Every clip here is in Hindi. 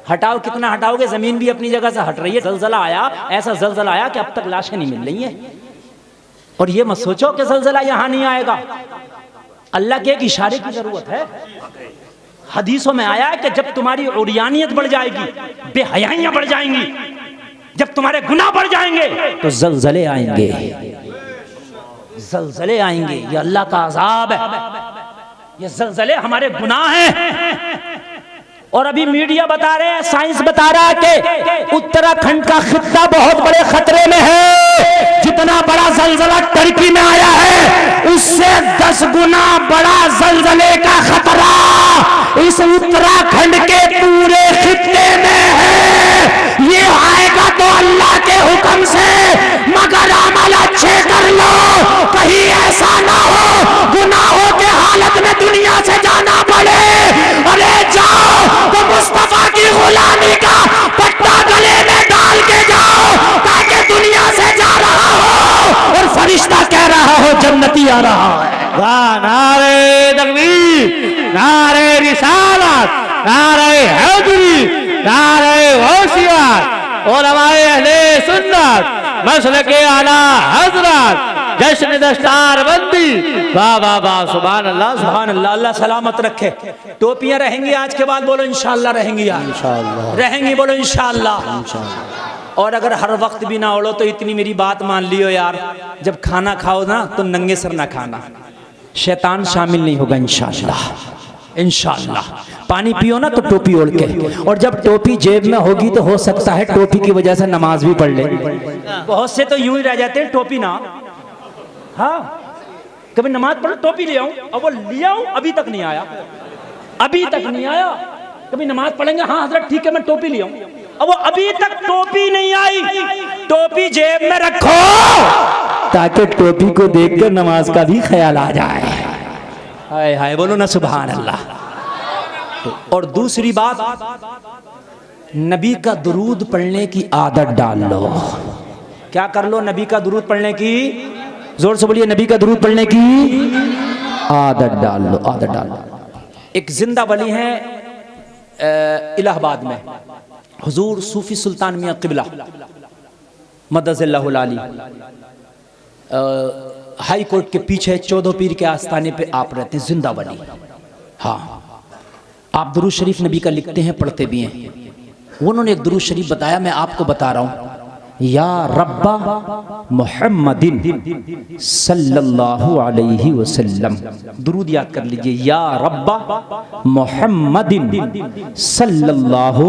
हटाओ, कितना हटाओगे, जमीन भी अपनी जगह से हट रही है। जलजला आया, ऐसा जलजला आया कि अब तक लाशें नहीं मिल रही हैं। और ये मत सोचो कि जलजला यहां नहीं आएगा, अल्लाह के एक इशारे की जरूरत है। हदीसों में आया है कि जब तुम्हारी उरियानियत बढ़ जाएगी, बेहयाइयां बढ़ जाएंगी, जब तुम्हारे गुनाह बढ़ जाएंगे तो जलजले आएंगे, जलजले आएंगे। ये अल्लाह का अजाब है, ये जलजले हमारे गुनाह हैं। और अभी मीडिया बता रहे हैं, साइंस बता रहा है कि उत्तराखंड का खित्ता बहुत बड़े खतरे में है। जितना बड़ा जलजला टर्की में आया है, उससे 10 गुना बड़ा जलजले का खतरा इस उत्तराखंड के पूरे खित्ते में है। ये आएगा तो अल्लाह के हुक्म से, मगर अमल अच्छे कर लो, कहीं ऐसा ना हो गुनाहों के हालत में दुनिया से जाना पड़े। अरे जाओ तो मुस्तफा की गुलामी का पट्टा गले में डाल के जाओ, ताकि दुनिया से जा रहा हो और फरिश्ता कह रहा हो जन्नती आ रहा है। वाह, नारे तकबीर, नारे रिसालत, नारे हैदरी, नारे गौसियत और हमारे अहले सुन्नत मसलके आला हजरत जश्न दस्तार बंदी। वाह वाह वाह, सुभान अल्लाह, सुभान अल्लाह। अल्लाह सलामत रखे। टोपियां रहेंगी आज के बाद, बोलो इंशाअल्लाह रहेंगी, इंशाअल्लाह रहेंगी, बोलो इंशाअल्लाह। और अगर हर वक्त भी ना ओढ़ो तो इतनी मेरी बात मान लियो यार, जब खाना खाओ ना तो नंगे सर ना खाना, शैतान शामिल नहीं होगा इंशाअल्लाह, इंशाअल्लाह। पानी पियो ना तो टोपी ओढ़ के, और जब टोपी जेब में होगी तो हो सकता है टोपी की वजह से नमाज भी पढ़ ले। बहुत से तो यूं ही रह जाते हैं टोपी ना, हाँ कभी नमाज पढ़ो टोपी ले आऊं, अब वो लिया हूं अभी तक नहीं आया, अभी तक नहीं आया। कभी नमाज पढ़ेंगे, हाँ हजरत ठीक है मैं टोपी ले आऊं, अब वो अभी तक टोपी नहीं आई। टोपी जेब में रखो ताकि टोपी को देखकर नमाज का भी ख्याल आ जाए। हाय हाय, बोलो ना सुभान अल्लाह। और दूसरी बात, नबी का दुरूद पढ़ने की आदत डाल लो। क्या कर लो? नबी का दुरूद पढ़ने की, जोर से बोलिए, नबी का दुरूद पढ़ने की आदत डाल लो, आदत डाल लो। एक जिंदा वली है इलाहाबाद में, हुजूर सूफी सुल्तान मियां किबला मदज़िल्लाहुल आली, हाई कोर्ट के पीछे 14 पीर के आस्थाने पे आप रहते हैं, जिंदा वली। हाँ, आप दुरूद शरीफ नबी का लिखते हैं, पढ़ते भी हैं। उन्होंने एक दुरूद शरीफ बताया, मैं आपको बता रहा हूँ। या रब्बा मुहम्मदिन सल्लल्लाहु अलैहि वसल्लम, दुरूद याद कर लीजिए, या रब्बा मुहम्मदिन सल्लल्लाहु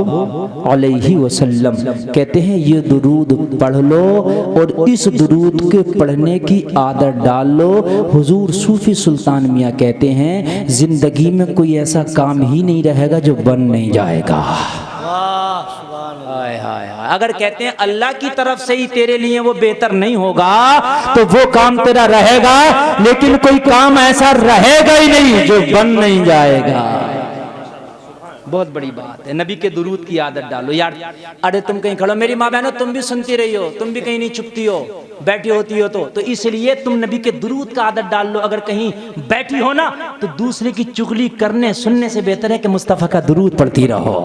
अलैहि वसल्लम। कहते हैं ये दुरूद पढ़ लो और इस दुरूद के पढ़ने की आदत डाल लो। हुजूर सूफी सुल्तान मियां कहते हैं जिंदगी में कोई ऐसा काम ही नहीं रहेगा जो बन नहीं जाएगा। हाय हाय हाय। अगर कहते हैं अल्लाह की तरफ से ही तेरे लिए वो बेहतर नहीं होगा तो वो काम तेरा रहेगा, लेकिन कोई काम ऐसा रहेगा ही नहीं जो बन नहीं जाएगा। बहुत बड़ी बात है। नबी के दुरूद की आदत डालो यार। अरे तुम कहीं खड़ो, मेरी माँ बहनों तुम भी सुनती रही हो, तुम भी कहीं नहीं चुपती हो, बैठी होती हो तो इसलिए तुम नबी के दुरूद का आदत डाल लो। अगर कहीं बैठी हो ना तो दूसरे की चुगली करने सुनने से बेहतर है कि मुस्तफ़ा का दुरूद पढ़ती रहो,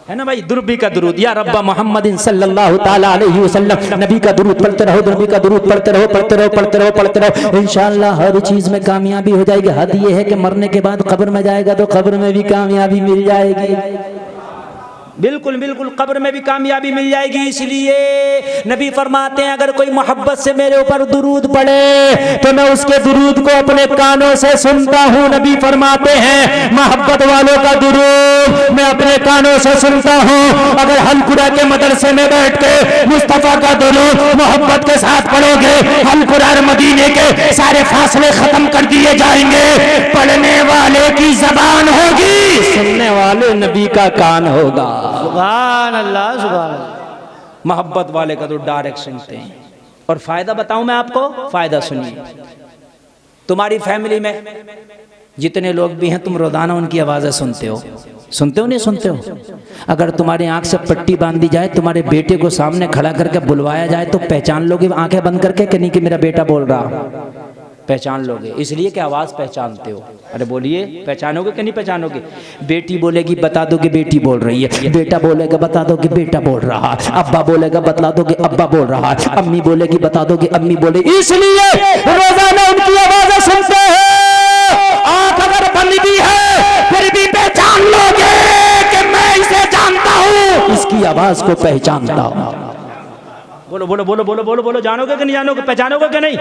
है ना भाई। दुरूद का दुरूद, या रब्बा मोहम्मदिन सल्लल्लाहु ताला अलैहि वसल्लम, नबी का दुरूद पढ़ते रहो, नबी का दुरूद पढ़ते रहो, पढ़ते रहो, पढ़ते रहो, पढ़ते रहो। इंशाअल्लाह हर चीज में कामयाबी हो जाएगी। हद ये है कि मरने के बाद कब्र में जाएगा तो कब्र में भी कामयाबी मिल जाएगी। बिल्कुल बिल्कुल, कब्र में भी कामयाबी मिल जाएगी। इसलिए नबी फरमाते हैं अगर कोई मोहब्बत से मेरे ऊपर दुरूद पढ़े तो मैं उसके दुरूद को अपने कानों से सुनता हूँ। नबी फरमाते हैं मोहब्बत वालों का दुरूद मैं अपने कानों से सुनता हूँ। अगर हलकुरा के मदरसे में बैठ के मुस्तफा का दुरूद मोहब्बत के साथ पढ़ोगे, हलकुरा मदीने के सारे फासले खत्म कर दिए जाएंगे। पढ़ने वाले की जबान होगी, सुनने वाले नबी का कान होगा। सुभान अल्लाह, सुभान अल्लाह। मोहब्बत वाले का तो डायरेक्ट सुनते हैं। और फायदा बताऊं मैं आपको, फायदा सुनिए। तुम्हारी फैमिली में जितने लोग भी हैं तुम रोजाना उनकी आवाजें सुनते हो, सुनते हो नहीं सुनते हो? अगर तुम्हारी आंख से पट्टी बांधी जाए, तुम्हारे बेटे को सामने खड़ा करके बुलवाया जाए तो पहचान लोगे आंखें बंद करके कि नहीं कि मेरा बेटा बोल रहा? पहचान लोगे, इसलिए कि आवाज़ पहचानते हो। अरे बोलिए, पहचानोगे कि नहीं पहचानोगे? बेटी बोलेगी बता दो कि बेटी बोल रही है, बेटा बोलेगा बता दो कि बेटा बोल रहा है, अब्बा बोलेगा बता दो कि अब्बा बोल रहा है, अम्मी बोलेगी बता दो कि अम्मी बोले। इसलिए रोजाना उनकी आवाज़ें सुनते हैं। आँख अगर बंद भी है फिर भी पहचान लोगे कि मैं इसे जानता हूँ, इसकी आवाज़ को पहचानता हूँ। बोलो बोलो बोलो बोलो बोलो बोलो, जानोगे कि नहीं जानोगे, पहचानोगे कि नहीं?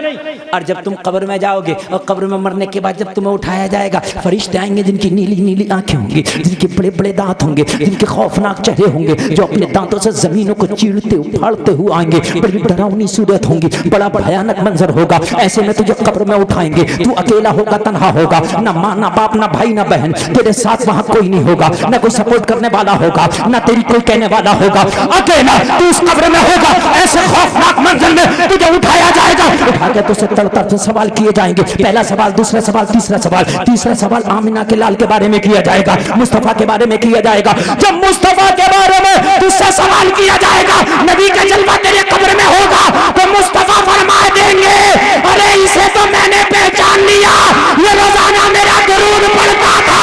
और जब तुम कब्र में जाओगे और कब्र में मरने के बाद जब तुम्हें उठाया जाएगा, फरिश्ते आएंगे जिनकी नीली नीली आंखें होंगी, जिनके बड़े बड़े दांत होंगे, जिनके खौफनाक चेहरे होंगे, जो अपने दांतों से जमीनों को चीरते उफाड़ते हुए आएंगे। बड़ी डरावनी सूरत होंगी, बड़ा भयानक मंजर होगा। ऐसे में तुझे कब्र में उठाएंगे, तू अकेला होगा, तन्हा होगा, ना माँ ना बाप ना भाई ना बहन, तेरे साथ वहाँ कोई नहीं होगा, ना कोई सपोर्ट करने वाला होगा, ना तेरी कोई कहने वाला होगा, अकेला तू उस कब्र में होगा। ऐसे खौफनाक मंजर में तुझे उठाया जाएगा, उठा के तुझसे तड़तड़ से सवाल किए जाएंगे। पहला सवाल, दूसरा सवाल, तीसरा सवाल। तीसरा सवाल आमिना के लाल के बारे में किया जाएगा, मुस्तफा के बारे में किया जाएगा। जब मुस्तफा के बारे में तुझसे सवाल किया जाएगा, नबी का जलवा तेरे कब्र में होगा, तो मुस्तफा फरमा देंगे अरे इसे तो मैंने पहचान लिया, ये रोजाना मेरा दुरूद पढ़ता था।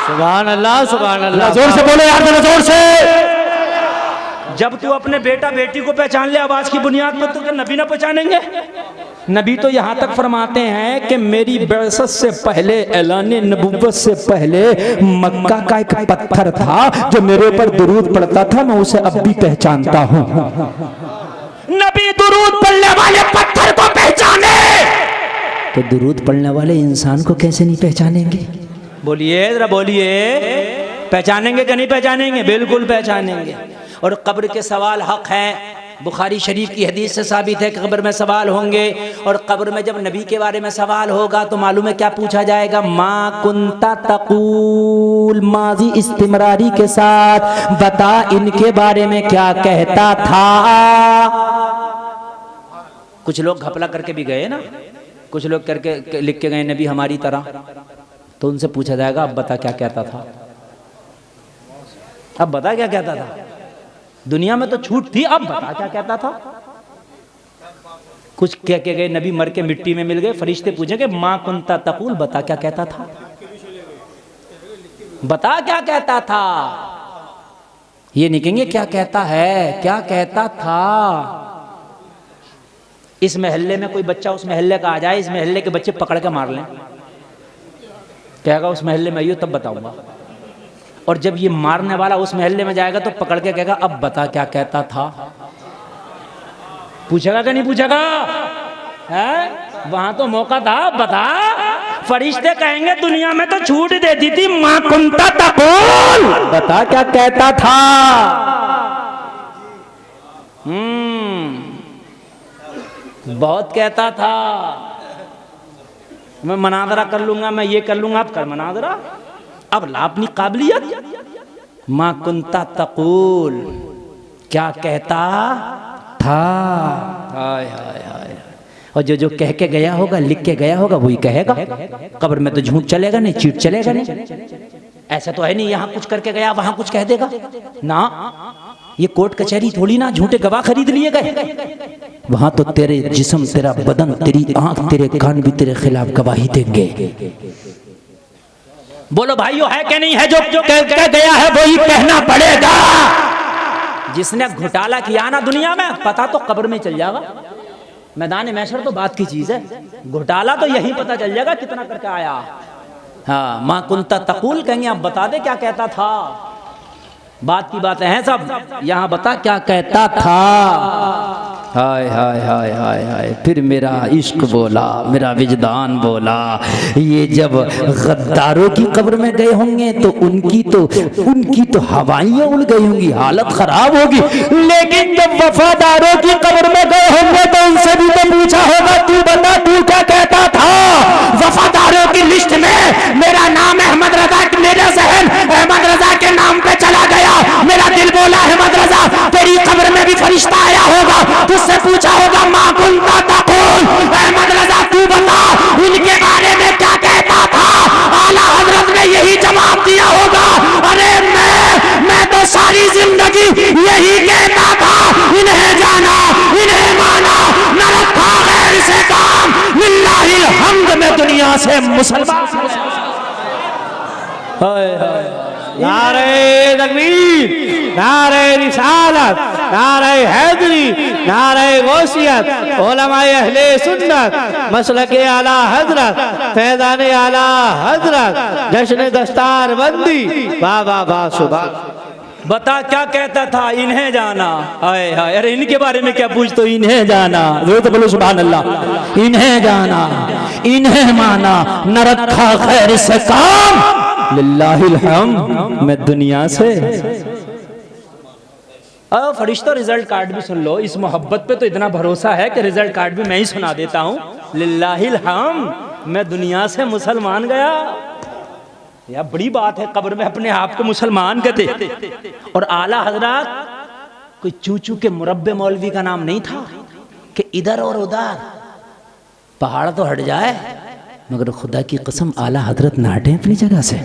सुभान अल्लाह, सुभान अल्लाह। जोर से बोले यार, जरा जोर से। जब तू अपने बेटा बेटी को पहचान ले आवाज की बुनियाद पर, तो क्या नबी ना पहचानेंगे? नबी तो यहाँ तक फरमाते हैं कि मेरी बिअसत से पहले, ऐलान नबुव्वत से पहले मक्का का एक पत्थर था जो मेरे ऊपर दुरूद पड़ता था, मैं उसे अब भी पहचानता हूँ। नबी दुरूद पढ़ने वाले पत्थर को पहचाने, तो दुरूद पढ़ने वाले इंसान को कैसे नहीं पहचानेंगे? बोलिए जरा बोलिए, पहचानेंगे कि नहीं पहचानेंगे? बिल्कुल पहचानेंगे। और कब्र के सवाल हक हैं। बुखारी शरीफ की हदीस से साबित है कि कब्र में सवाल होंगे। और कब्र में जब नबी के बारे में सवाल होगा तो मालूम है क्या पूछा जाएगा? मा कुंता तकूल, माजी इस्तिमरारी के साथ बता इनके बारे में क्या कहता था। कुछ लोग घपला करके भी गए ना, कुछ लोग करके लिख के गए नबी हमारी तरह, तो उनसे पूछा जाएगा अब बता क्या कहता था, अब बता क्या कहता था। दुनिया में तो छूट थी, अब बता क्या कहता था। कुछ कह के गए नबी, मर के मिट्टी में मिल गए, फरिश्ते पूछेंगे माँ कुंता तकूल, बता क्या कहता था, बता क्या कहता था। ये नहीं कहेंगे क्या कहता है, क्या कहता था। इस मोहल्ले में कोई बच्चा उस मोहल्ले का आ जाए, इस मोहल्ले के बच्चे पकड़ के मार लें, कहेगा उस मोहल्ले में आइयो तब बताऊंगा। और जब ये मारने वाला उस मोहल्ले में जाएगा तो पकड़ के कहेगा अब बता क्या कहता था। पूछेगा कि नहीं पूछेगा? है वहां तो मौका था, बता। फरिश्ते कहेंगे दुनिया में तो छूट देती थी, मां कुंता तकूल, बता क्या कहता था। बहुत कहता था, मैं मनाजरा कर लूंगा, मैं ये कर लूंगा। अब कर मनाजरा, अब ला अपनी काबिलियत। माँ कुंता तकूल, क्या कहता था। हाय हाय हाय। और जो जो कह के गया होगा, लिख के गया होगा, वही कहेगा। कब्र में तो झूठ चलेगा नहीं, चीट चलेगा नहीं। ऐसा तो है नहीं यहाँ कुछ करके गया वहां कुछ कह देगा ना। ये कोर्ट कचहरी थोड़ी ना झूठे गवाह खरीद लिए गए। वहां तो तेरे जिस्म, तेरा बदन, तेरी आंख, तेरे कान भी तेरे खिलाफ गवाही देंगे। बोलो भाइयों, है कि नहीं है? जो कह गया है वही कहना पड़ेगा। जिसने घोटाला किया ना दुनिया में, पता तो कब्र में चल जाएगा। मैदान महशर तो बात की चीज है, घोटाला तो यही पता चल जाएगा कितना करके आया। हाँ, माँ कुंता तकूल कहेंगे अब बता दे क्या कहता था। बात की बातें हैं सब, यहाँ बता क्या कहता था। हाय हाय हाय हाय हाय। फिर मेरा इश्क बोला, मेरा विजदान बोला। ये जब गद्दारों की कब्र में गए होंगे तो उनकी तो हवाइयाँ उड़ गई होंगी, हालत खराब होगी। लेकिन जब वफादारों की कब्र में गए होंगे तो उनसे भी तो पूछा होगा तू बता तू क्या कहता था। वफादारों की लिस्ट में मेरा नाम अहमद रजा, मेरा जहन अहमद रजा के नाम पे चला गया। मेरा दिल बोला अहमद रजा, तेरी कब्र में भी फरिश्ता आया होगा, तुझसे पूछा होगा माँ कुंता तकूल, अहमद रजा तू बता इनके बारे में क्या कहता था। आला हजरत ने यही जवाब दिया होगा, अरे मैं तो सारी जिंदगी यही कहता था, इन्हें जाना इन्हें माना, न रखा गैर से काम, लिल्लाह मैं दुनिया से मुसलमान। नारे तकबीर, नारे रिसालत, नारे हैदरी, नारे गौसियत, उलमाए अहले सुन्नत, मसलके आला हजरत, फैज़ाने आला हजरत, जश्न दस्तार बंदी, वाह वाह वाह सुभान। बता क्या कहता था, इन्हें जाना। हाय हाय, अरे इनके बारे में क्या पूछ, तो इन्हें जाना, तो बोलो सुभान अल्लाह। इन्हें जाना, इन्हें माना, न रखा खैर से काम, लिल्लाहिल हम्द, मैं दुनिया से। अब फरिश्तों रिजल्ट कार्ड भी सुन लो, इस मोहब्बत पे तो इतना भरोसा है कि रिजल्ट कार्ड भी मैं ही सुना देता हूँ। लिल्लाहिल हम्द, मैं दुनिया से मुसलमान गया। यह बड़ी बात है, कब्र में अपने आप को मुसलमान कहते। और आला हजरत कोई चूचू के मुरब्बे मौलवी का नाम नहीं था कि इधर और उधर पहाड़ तो हट जाए, मगर खुदा की कसम आला हजरत ना हटे अपनी जगह से।